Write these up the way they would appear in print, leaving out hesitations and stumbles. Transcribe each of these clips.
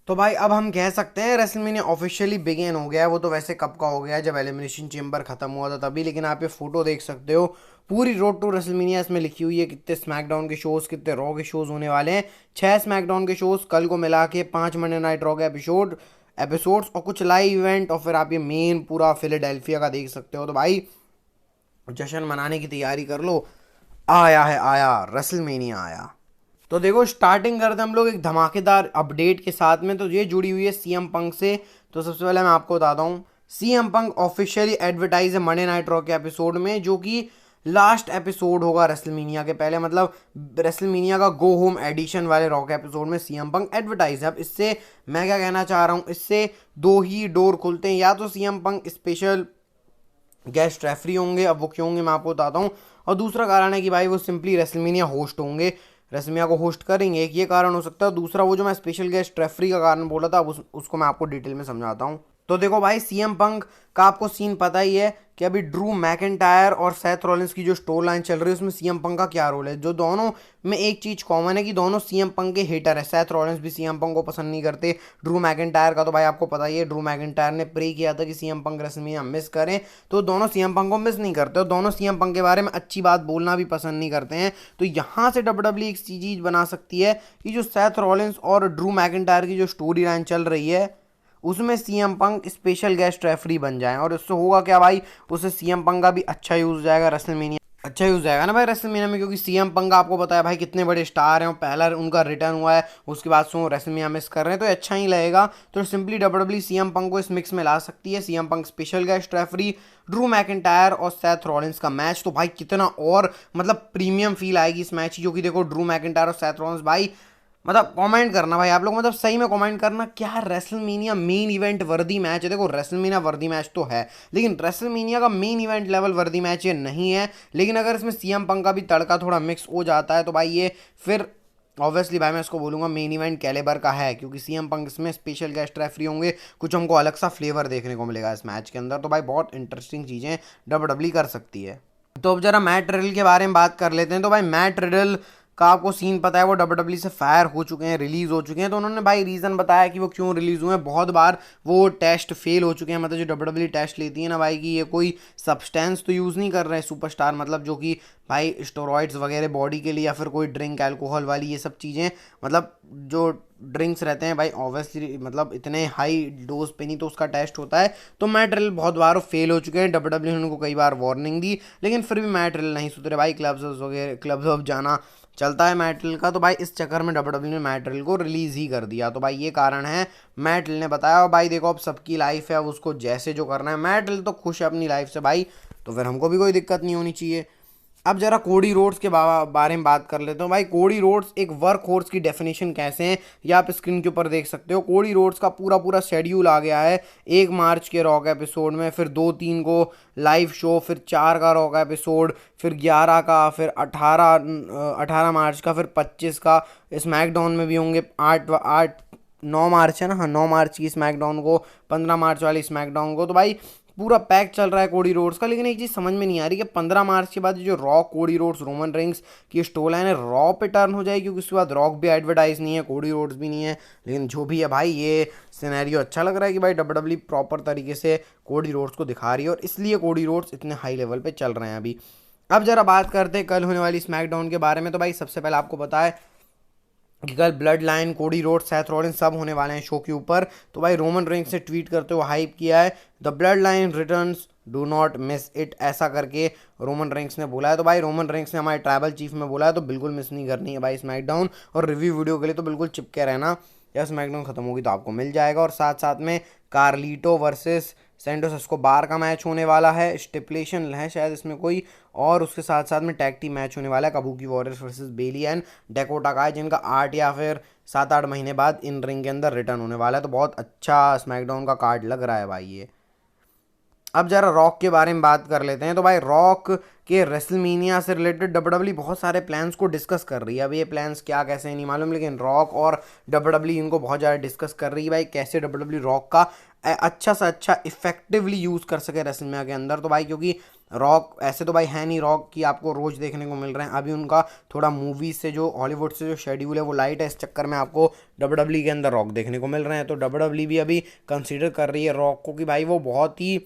तो भाई अब हम कह सकते हैं रेसलमेनिया ऑफिशियली बिगेन हो गया है। वो तो वैसे कब का हो गया है, जब एलिमिनेशन चेम्बर खत्म हुआ था तभी, लेकिन आप ये फोटो देख सकते हो, पूरी रोड टू रेसलमेनिया इसमें लिखी हुई है। कितने स्मैकडाउन के शोज, कितने रॉ के शोज होने वाले हैं। 6 स्मैकडाउन के शोज कल को मिला के, 5 मंडे नाइट रॉ के एपिसोड्स और कुछ लाइव इवेंट, और फिर आप ये मेन पूरा फिलाडेल्फिया का देख सकते हो। तो भाई जश्न मनाने की तैयारी कर लो। आया है, आया रेसलमेनिया आया। तो देखो स्टार्टिंग करते हैं हम लोग एक धमाकेदार अपडेट के साथ में। तो ये जुड़ी हुई है सीएम पंक से। तो सबसे पहले मैं आपको बताता हूँ, सीएम पंक ऑफिशियली एडवर्टाइज है मंडे नाइट रॉ के एपिसोड में, जो कि लास्ट एपिसोड होगा रेसलमीनिया के पहले, मतलब रेसलमीनिया का गो होम एडिशन वाले रॉ के एपिसोड में सीएम पंक एडवर्टाइज है। अब इससे मैं क्या कहना चाह रहा हूँ, इससे दो ही डोर खुलते हैं। या तो CM Punk special guest referee होंगे, अब वो क्यों होंगे मैं आपको बताता हूँ। और दूसरा कारण है कि भाई वो सिंपली रेसलमेनिया होस्ट होंगे, रेसलमेनिया को होस्ट करेंगे, एक ये कारण हो सकता है। दूसरा वो जो मैं स्पेशल गेस्ट रेफरी का कारण बोला था, अब उसको मैं आपको डिटेल में समझाता हूँ। तो देखो भाई सीएम पंक का आपको सीन पता ही है कि अभी ड्रू मैकिंटायर और सेथ रॉलिंस की जो स्टोर लाइन चल रही है उसमें सीएम पंक का क्या रोल है। जो दोनों में एक चीज कॉमन है कि दोनों सीएम पंक के हेटर है। सेथ रॉलिंस भी सीएम पंक को पसंद नहीं करते। ड्रू मैकिंटायर का तो भाई आपको पता ही है, ड्रू मैकिंटायर ने प्रे किया था कि सीएम पंक रेसलमेनिया मिस करें, तो दोनों सीएम पंक को मिस नहीं करते और दोनों सीएम पंक के बारे में अच्छी बात बोलना भी पसंद नहीं करते हैं। तो यहाँ से डब्ल्यूडब्ल्यू एक चीज बना सकती है कि जो सेथ रॉलिंस और ड्रू मैकिंटायर की जो स्टोरी लाइन चल रही है उसमें CM Punk special guest referee बन जाएं। और उससे होगा क्या भाई, उससे सीएम पंक का भी अच्छा यूज हो जाएगा रेसलमेनिया, अच्छा यूज जाएगा ना भाई रेसलमेनिया में, क्योंकि सीएम पंक आपको पता है भाई कितने बड़े स्टार हैं और पहला उनका रिटर्न हुआ है, उसके बाद से वो रेसलमेनिया मिस कर रहे हैं, तो अच्छा ही लगेगा। तो सिंपली डब्ल्यूडब्ल्यू सीएम पंक को इस मिक्स में ला सकती है। CM Punk special guest referee, Drew McIntyre और सेथ रॉलिंस का मैच, तो भाई कितना और मतलब प्रीमियम फील आएगी इस मैच की। जो कि देखो ड्रू मैकिंटायर और सेथ रॉलिंस भाई, मतलब कमेंट करना भाई आप लोग, मतलब सही में कमेंट करना, क्या रेसलमेनिया मेन इवेंट वर्दी मैच है। देखो रेसलमेनिया वर्दी मैच तो है, लेकिन रेसलमेनिया का मेन इवेंट लेवल वर्दी मैच ये नहीं है। लेकिन अगर इसमें सीएम पंक का भी तड़का थोड़ा मिक्स हो जाता है तो भाई ये फिर ऑब्वियसली भाई मैं इसको बोलूंगा मेन इवेंट कैलेबर का है, क्योंकि सीएम पंक इसमें स्पेशल गेस्ट रेफरी होंगे, कुछ हमको अलग सा फ्लेवर देखने को मिलेगा इस मैच के अंदर। तो भाई बहुत इंटरेस्टिंग चीज़ें डब्ल्यूडब्ल्यू कर सकती है। तो अब जरा मैट रिडल के बारे में बात कर लेते हैं। तो भाई मैट रिडल का आपको सीन पता है, वो डब्ल्यूडब्ल्यू से फायर हो चुके हैं, रिलीज हो चुके हैं। तो उन्होंने भाई रीज़न बताया कि वो क्यों रिलीज हुए हैं। बहुत बार वो टेस्ट फेल हो चुके हैं, मतलब जो डब्ल्यूडब्ल्यू टेस्ट लेती है ना भाई, कि ये कोई सब्सटेंस तो यूज़ नहीं कर रहे हैं सुपरस्टार, मतलब जो कि भाई स्टेरॉइड्स वगैरह बॉडी के लिए, या फिर कोई ड्रिंक अल्कोहल वाली ये सब चीज़ें, मतलब जो ड्रिंक्स रहते हैं भाई ऑब्वियसली मतलब इतने हाई डोज पे नहीं तो उसका टेस्ट होता है। तो मैट रिडल बहुत बार फेल हो चुके हैं, डब्ल्यूडब्ल्यू ने उनको कई बार वार्निंग दी, लेकिन फिर भी मैट रिडल नहीं सुधरे भाई। क्लब्स वगैरह क्लब्स अब जाना चलता है मैटरिल का, तो भाई इस चक्कर में डब्ल्यूडब्ल्यू ने मैटरिल को रिलीज ही कर दिया। तो भाई ये कारण है, मैटरिल ने बताया। और भाई देखो अब सबकी लाइफ है, अब उसको जैसे जो करना है, मैटरिल तो खुश है अपनी लाइफ से भाई, तो फिर हमको भी कोई दिक्कत नहीं होनी चाहिए। अब जरा कोडी रोड्स के बारे में बात कर लेते हो। भाई कोडी रोड्स एक वर्क होर्स की डेफिनेशन कैसे हैं ये आप स्क्रीन के ऊपर देख सकते हो। कोडी रोड्स का पूरा पूरा शेड्यूल आ गया है। 1 मार्च के रॉक एपिसोड में, फिर 2-3 को लाइव शो, फिर 4 का रॉक एपिसोड, फिर 11 का, फिर 18 मार्च का, फिर 25 का स्मैकडाउन में भी होंगे। 9 मार्च है ना, हाँ 9 मार्च की स्मैकडाउन को, 15 मार्च वाली स्मैकडाउन को। तो भाई पूरा पैक चल रहा है कोडी रोड्स का। लेकिन एक चीज़ समझ में नहीं आ रही कि 15 मार्च के बाद जो raw Cody Rhodes Roman rings की स्टोर लाइन है रॉ पे टर्न हो जाएगी, क्योंकि उसके बाद रॉक भी एडवर्टाइज नहीं है, कोडी रोड्स भी नहीं है। लेकिन जो भी है भाई ये सिनेरियो अच्छा लग रहा है कि भाई डब्ल्यूडब्ल्यू प्रॉपर तरीके से कोडी रोड्स को दिखा रही है, और इसलिए कोडी रोड्स इतने हाई लेवल पे चल रहे हैं अभी। अब जरा बात करते हैं कल होने वाली स्मैकडाउन के बारे में। तो भाई सबसे पहले आपको पता है कि कल ब्लड लाइन, कोडी रोड, सेथ रॉलिंस सब होने वाले हैं शो के ऊपर। तो भाई रोमन रेंज ने ट्वीट करते हुए हाइप किया है, the blood line returns, do not miss it, ऐसा करके रोमन रेंक्स ने बोला है। तो भाई रोमन रेंक्स ने हमारे ट्राइबल चीफ में बोला है, तो बिल्कुल मिस नहीं करनी है भाई स्मैकडाउन। और रिव्यू वीडियो के लिए तो बिल्कुल चिपके रहना, या स्मैकडाउन खत्म होगी तो आपको मिल जाएगा। और साथ साथ में कार्लिटो वर्सेस सेंटोस एस्कोबार का मैच होने वाला है, स्टिपुलेशन है शायद इसमें कोई। और उसके साथ साथ में टैग टीम मैच होने वाला है, Kabuki warriors versus Bailey and Dakota का, जिनका 8 या फिर 7-8 महीने बाद इन रिंग के अंदर रिटर्न होने वाला है। तो बहुत अच्छा स्मैकडाउन का कार्ड लग रहा है भाई ये। अब जरा रॉक के बारे में बात कर लेते हैं। तो भाई रॉक के रेसलमेनिया से रिलेटेड डब्ल्यूडब्ल्यू बहुत सारे प्लान्स को डिस्कस कर रही है। अब ये प्लान्स क्या कैसे नहीं मालूम, लेकिन रॉक और डब्ल्यूडब्ल्यू इनको बहुत ज़्यादा डिस्कस कर रही है भाई, कैसे डब्ल्यूडब्ल्यू रॉक का अच्छा से अच्छा इफेक्टिवली यूज़ कर सके रेसलमेनिया के अंदर। तो भाई क्योंकि रॉक ऐसे तो भाई है नहीं रॉक की आपको रोज़ देखने को मिल रहे हैं, अभी उनका थोड़ा मूवीज से जो हॉलीवुड से जो शेड्यूल है वो लाइट है, इस चक्कर में आपको डब्ल्यूडब्ल्यू के अंदर रॉक देखने को मिल रहे हैं। तो डब्ल्यूडब्ल्यू भी अभी कंसीडर कर रही है रॉक को कि भाई वो बहुत ही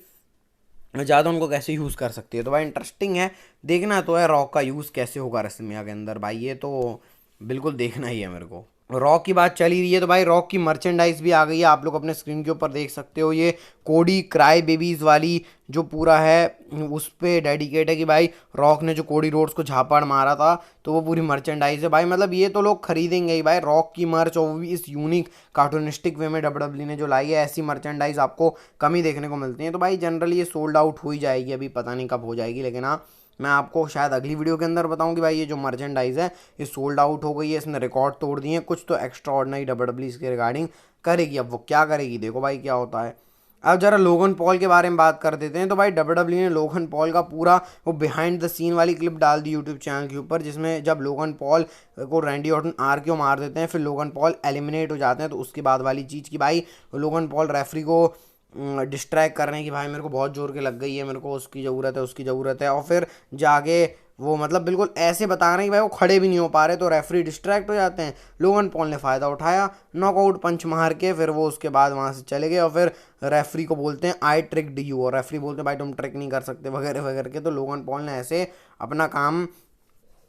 ज़्यादा उनको कैसे यूज़ कर सकती है। तो भाई इंटरेस्टिंग है, देखना तो है रॉक का यूज़ कैसे होगा रेसलमेनिया के अंदर भाई, ये तो बिल्कुल देखना ही है मेरे को। रॉक की बात चल ही रही है तो भाई रॉक की मर्चेंडाइज भी आ गई है, आप लोग अपने स्क्रीन के ऊपर देख सकते हो। ये कोडी क्राई बेबीज़ वाली जो पूरा है उस पर डेडिकेट है कि भाई रॉक ने जो कोडी रोड्स को झापड़ मारा था, तो वो पूरी मर्चेंडाइज है भाई। मतलब ये तो लोग खरीदेंगे ही भाई रॉक की मर्च, और वो भी इस यूनिक कार्टूनिस्टिक वे में डब्ल्यूडब्ल्यू ने जो लाई है। ऐसी मर्चेंडाइज आपको कम ही देखने को मिलती है। तो भाई जनरली ये सोल्ड आउट हो ही जाएगी, अभी पता नहीं कब हो जाएगी, लेकिन हाँ मैं आपको शायद अगली वीडियो के अंदर बताऊं कि भाई ये जो मर्चेंडाइज है ये सोल्ड आउट हो गई है, इसने रिकॉर्ड तोड़ दिए हैं। कुछ तो एक्स्ट्रा ऑर्डिनरी डब्ल्यूडब्ल्यू इसके रिगार्डिंग करेगी, अब वो क्या करेगी देखो भाई क्या होता है। अब जरा लोगन पॉल के बारे में बात कर देते हैं। तो भाई डब्ल्यूडब्ल्यू ने लोगन पॉल का पूरा वो बिहाइंड द सीन वाली क्लिप डाल दी यूट्यूब चैनल के ऊपर, जिसमें जब लोगन पॉल को रैंडी ऑर्टन RKO मार देते हैं, फिर लोगन पॉल एलिमिनेट हो जाते हैं, तो उसके बाद वाली चीज़ की भाई लोगन पॉल रेफरी को डिस्ट्रैक्ट कर रहे हैं कि भाई मेरे को बहुत जोर के लग गई है, मेरे को उसकी ज़रूरत है उसकी ज़रूरत है, और फिर जाके वो मतलब बिल्कुल ऐसे बता रहे हैं कि भाई वो खड़े भी नहीं हो पा रहे, तो रेफरी डिस्ट्रैक्ट हो जाते हैं। लोगन पॉल ने फ़ायदा उठाया, नॉकआउट पंच मार के फिर वो उसके बाद वहाँ से चले गए, और फिर रेफरी को बोलते हैं आई ट्रिक्ड यू, और रेफरी बोलते हैं भाई तुम ट्रिक नहीं कर सकते वगैरह वगैरह के। तो लोगन पॉल ने ऐसे अपना काम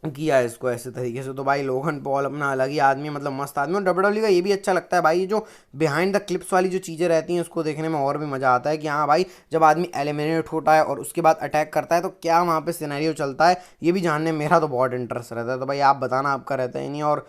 किया है इसको ऐसे तरीके से। तो भाई लोगन पॉल अपना अलग ही आदमी, मतलब मस्त आदमी। और डब्ल्यूडब्ल्यू का ये भी अच्छा लगता है भाई, जो बिहाइंड द क्लिप्स वाली जो चीज़ें रहती हैं उसको देखने में और भी मज़ा आता है कि हाँ भाई जब आदमी एलिमिनेट होता है और उसके बाद अटैक करता है तो क्या वहाँ पे सिनेरियो चलता है, ये भी जानने में मेरा तो बहुत इंटरेस्ट रहता है। तो भाई आप बताना आपका रहता है नहीं, और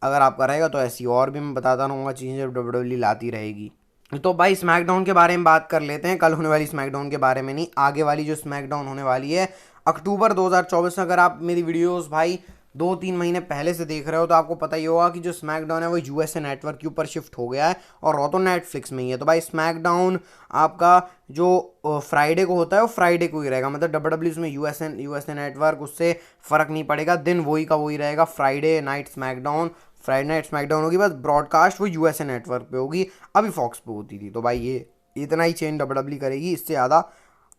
अगर आपका रहेगा तो ऐसी और भी मैं बताता रहूँगा चीज़ें जब डब्ल्यूडब्ल्यू लाती रहेगी। तो भाई स्मैकडाउन के बारे में बात कर लेते हैं, कल होने वाली स्मैकडाउन के बारे में नहीं, आगे वाली जो स्मैकडाउन होने वाली है अक्टूबर 2024 में। अगर आप मेरी वीडियोस भाई 2-3 महीने पहले से देख रहे हो तो आपको पता ही होगा कि जो स्मैकडाउन है वो USA नेटवर्क के ऊपर शिफ्ट हो गया है, और रॉ तो नेटफ्लिक्स में ही है। तो भाई स्मैकडाउन आपका जो फ्राइडे को होता है वो फ्राइडे को ही रहेगा, मतलब डब्ल्यूडब्ल्यू में USA नेटवर्क उससे फ़र्क नहीं पड़ेगा, दिन वही का वही रहेगा। फ्राइडे नाइट स्मैकडाउन होगी, बस ब्रॉडकास्ट वो USA नेटवर्क पे होगी, अभी फॉक्स पे होती थी। तो भाई ये इतना ही चेंज डब्ल्यूडब्ल्यू करेगी, इससे ज़्यादा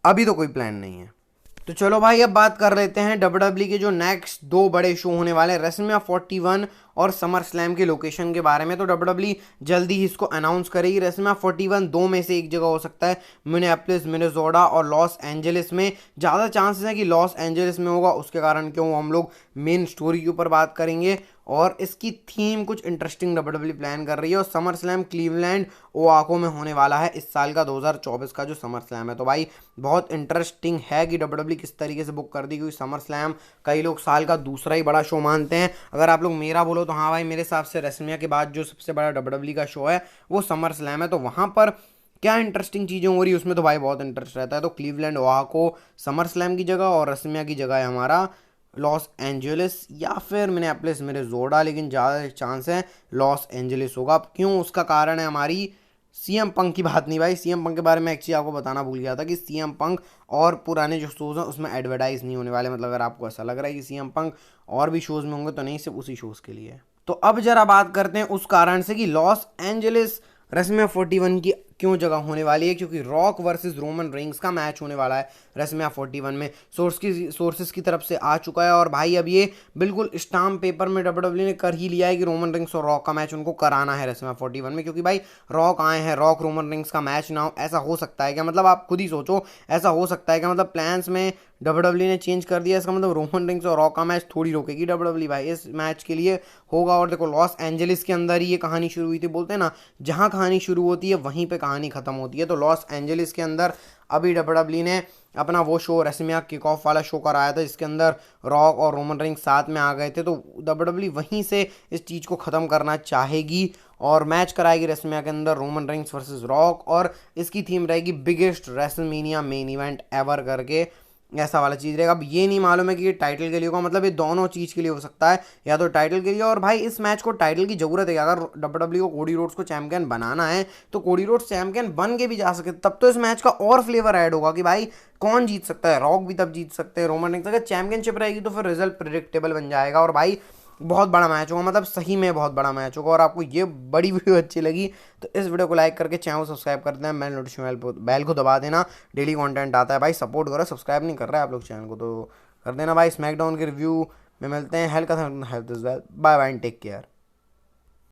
अभी तो कोई प्लान नहीं है। तो चलो भाई अब बात कर लेते हैं डब्ल्यूडब्ल्यू के जो नेक्स्ट 2 बड़े शो होने वाले हैं, रेसलमेनिया 41 और समर स्लैम के लोकेशन के बारे में। तो डब्ल्यूडब्ल्यू जल्दी ही इसको अनाउंस करेगी। रेसलमेनिया 41 दो में से एक जगह हो सकता है, मिनेपोलिस मिनेसोटा और लॉस एंजलिस में। ज़्यादा चांसेस हैं कि लॉस एंजलिस में होगा, उसके कारण क्यों हम लोग मेन स्टोरी के ऊपर बात करेंगे, और इसकी थीम कुछ इंटरेस्टिंग डब्ल्यूडब्ल्यू प्लान कर रही है। और समर स्लैम क्लीवलैंड ओआको में होने वाला है इस साल का 2024 का जो समर स्लैम है। तो भाई बहुत इंटरेस्टिंग है कि डब्ल्यूडब्ल्यू किस तरीके से बुक कर दी, क्योंकि समर स्लैम कई लोग साल का दूसरा ही बड़ा शो मानते हैं। अगर आप लोग मेरा बोलो तो हाँ भाई मेरे हिसाब से रेसलमेनिया के बाद जो सबसे बड़ा डब्ल्यूडब्ल्यू का शो है वो समर स्लैम है। तो वहाँ पर क्या इंटरेस्टिंग चीज़ें हो रही है उसमें तो भाई बहुत इंटरेस्ट रहता है। तो क्लीवलैंड ओआको समर स्लैम की जगह, और रेसलमेनिया की जगह है हमारा लॉस एंजलिस या फिर मिनेपोलिस मिनेसोटा, लेकिन ज़्यादा चांस है लॉस एंजलिस होगा। क्यों, उसका कारण है हमारी CM पंक की बात नहीं भाई। CM पंक के बारे में एक चीज़ आपको बताना भूल गया था कि CM पंक और पुराने जो शोज़ हैं उसमें एडवर्टाइज नहीं होने वाले। मतलब अगर आपको ऐसा लग रहा है कि CM पंक और भी शोज़ में होंगे तो नहीं, सिर्फ उसी शोज़ के लिए। तो अब जरा बात करते हैं उस कारण से कि लॉस एंजलिस रेसलमेनिया 41 की क्यों जगह होने वाली है, क्योंकि रॉक वर्सेस रोमन रेंस का मैच होने वाला है रेसलमेनिया 41 में। सोर्सेस की तरफ से आ चुका है, और भाई अब ये बिल्कुल स्टाम्प पेपर में डब्ल्यूडब्ल्यू ने कर ही लिया है कि रोमन रेंस और रॉक का मैच उनको कराना है रेसलमेनिया 41 में। क्योंकि भाई रॉक आए हैं, रॉक रोमन रेंस का मैच ना हो, ऐसा हो सकता है क्या? मतलब आप खुद ही सोचो, ऐसा हो सकता है क्या? मतलब प्लान्स में डब्ल्यूडब्ल्यू ने चेंज कर दिया, इसका मतलब रोमन रेंस और रॉक का मैच थोड़ी रोकेगी डब्ल्यूडब्ल्यू भाई, इस मैच के लिए होगा। और देखो लॉस एंजलिस के अंदर ही ये कहानी शुरू हुई थी, बोलते हैं ना जहाँ कहानी शुरू होती है वहीं पे कहानी खत्म होती है। तो लॉस एंजलिस के अंदर अभी डब्ल्यूडब्ल्यू ने अपना वो शो रेसलमेनिया किक ऑफ वाला शो कराया था, जिसके अंदर रॉक और रोमन रेंस साथ में आ गए थे। तो डब्ल्यूडब्ल्यू वहीं से इस चीज़ को ख़त्म करना चाहेगी और मैच कराएगी रेसलमेनिया के अंदर रोमन रेंस वर्सेस रॉक, और इसकी थीम रहेगी biggest WrestleMania main event ever करके। ऐसा वाला चीज़ रहेगा। अब ये नहीं मालूम है कि ये टाइटल के लिए होगा, मतलब ये दोनों चीज़ के लिए हो सकता है, या तो टाइटल के लिए। और भाई इस मैच को टाइटल की जरूरत है, अगर डब्ल्यू को कोडी रोड्स को चैंपियन बनाना है तो कोडी रोड्स चैंपियन बन के भी जा सके, तब तो इस मैच का और फ्लेवर ऐड होगा कि भाई कौन जीत सकता है। रॉक भी तब जीत सकते हैं, रोमन रिंग्स। अगर चैंपियनशिप रहेगी तो फिर रिजल्ट प्रिडिक्टेबल बन जाएगा। और भाई बहुत बड़ा मैच होगा, मतलब सही में बहुत बड़ा मैच होगा। और आपको ये बड़ी वीडियो अच्छी लगी तो इस वीडियो को लाइक करके चैनल को सब्सक्राइब कर देना, बेल नोटिफिकेशन बेल को दबा देना। डेली कंटेंट आता है भाई, सपोर्ट करो। सब्सक्राइब नहीं कर रहा है आप लोग चैनल को तो कर देना भाई। स्मैकडाउन के रिव्यू में मिलते हैं। हेल्थ का health is well, bye bye, take care.